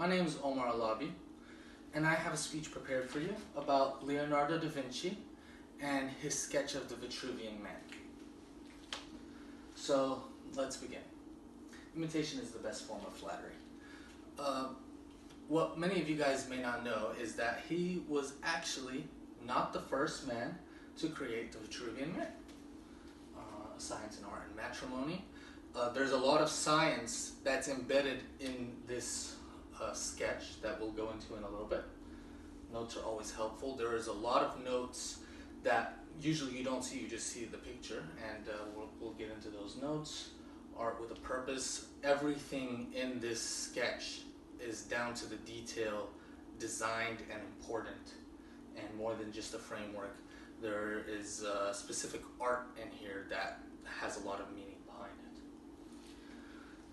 name is Omar Alabi, and I have a speech prepared for you about Leonardo da Vinci and his sketch of the Vitruvian Man. So, let's begin. Imitation is the best form of flattery. What many of you guys may not know is that he was actually not the first man to create the Vitruvian Man. Science and art and matrimony. There's a lot of science that's embedded in this sketch that we'll go into in a little bit. Notes are always helpful. There is a lot of notes that usually you don't see, you just see the picture, and we'll get into those notes. Art with a purpose. Everything in this sketch is down to the detail, designed and important, and more than just a framework. There is specific art in here that has a lot of meaning behind it.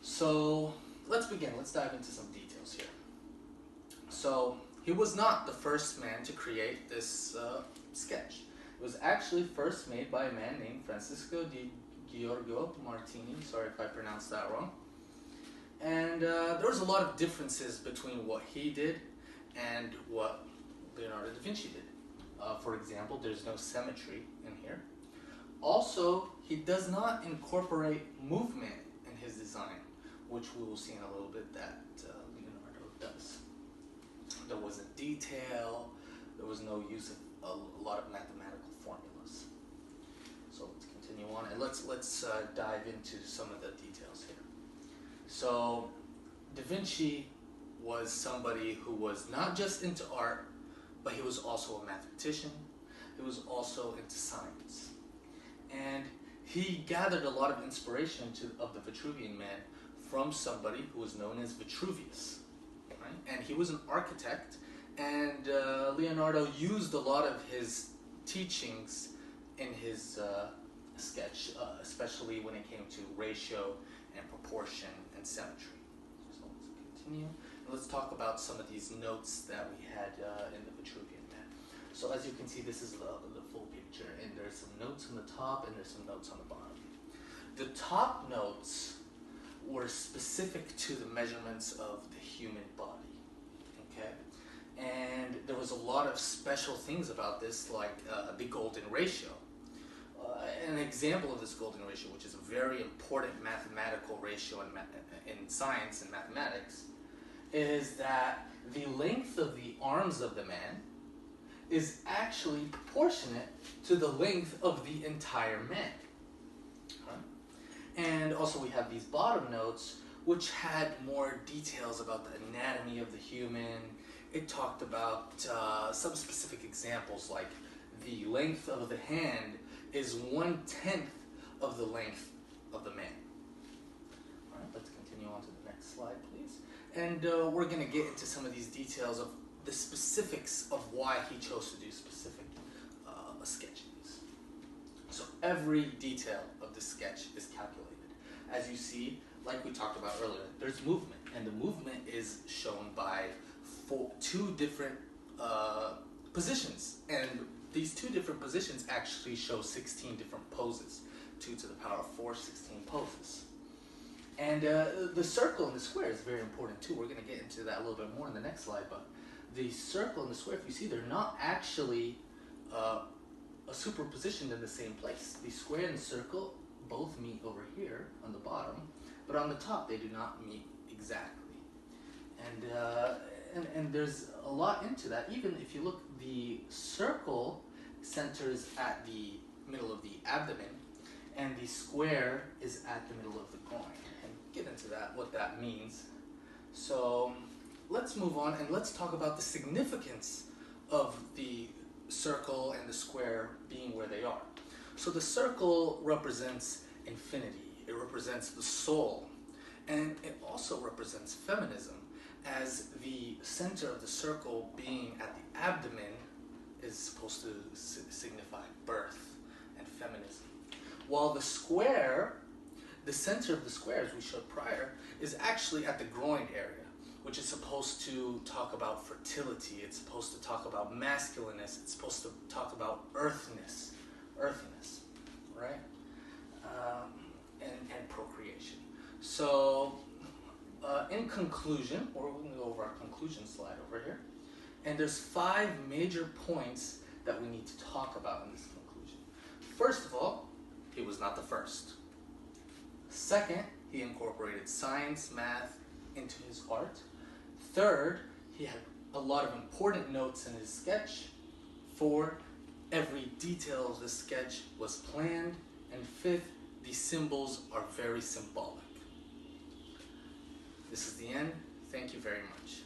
So let's begin. Let's dive into some details here. So he was not the first man to create this sketch. It was actually first made by a man named Francisco di Giorgio Martini. Sorry if I pronounced that wrong. And there was a lot of differences between what he did and what Leonardo da Vinci did. For example, there's no symmetry in here. Also, he does not incorporate movement in his design, which we will see in a little bit that Leonardo does. There wasn't detail, there was no use of a lot of mathematical formulas. So let's continue on, and let's dive into some of the details here. So, Da Vinci was somebody who was not just into art, but he was also a mathematician. He was also into science. And he gathered a lot of inspiration of the Vitruvian Man from somebody who was known as Vitruvius. Right? And he was an architect, and Leonardo used a lot of his teachings in his sketch, especially when it came to ratio and proportion and symmetry. So let's continue. Let's talk about some of these notes that we had in the Vitruvian Man. So as you can see, this is the full picture, and there's some notes on the top and there's some notes on the bottom. The top notes were specific to the measurements of the human body, okay? And there was a lot of special things about this, like the golden ratio. An example of this golden ratio, which is a very important mathematical ratio in science and mathematics, is that the length of the arms of the man is actually proportionate to the length of the entire man. Right? And also we have these bottom notes, which had more details about the anatomy of the human. It talked about some specific examples, like the length of the hand is 1/10 of the length of the man. All right, let's continue on to the next slide, please. And we're going to get into some of these details of the specifics of why he chose to do specific sketches. So every detail of the sketch is calculated. As you see, like we talked about earlier, there's movement, and the movement is shown by two different positions. And these two different positions actually show 16 different poses. 2 to the power of 4, 16 poses. And the circle and the square is very important too. We're going to get into that a little bit more in the next slide, but the circle and the square, if you see, they're not actually superpositioned in the same place. The square and the circle both meet over here on the bottom, but on the top they do not meet exactly. And there's a lot into that. Even if you look, the circle centers at the middle of the abdomen, and the square is at the middle of the groin. Get into that, what that means. So let's move on and let's talk about the significance of the circle and the square being where they are. So the circle represents infinity, it represents the soul, and it also represents feminism, as the center of the circle being at the abdomen is supposed to signify birth and feminism, while the square, the center of the square, as we showed prior, is actually at the groin area, which is supposed to talk about fertility, it's supposed to talk about masculineness, it's supposed to talk about earthiness, right? And procreation. So In conclusion, or we're going to go over our conclusion slide over here, and there's 5 major points that we need to talk about in this conclusion. First of all, he was not the first. Second, he incorporated science, math into his art. Third, he had a lot of important notes in his sketch. 4, every detail of the sketch was planned. And 5th, the symbols are very symbolic. This is the end. Thank you very much.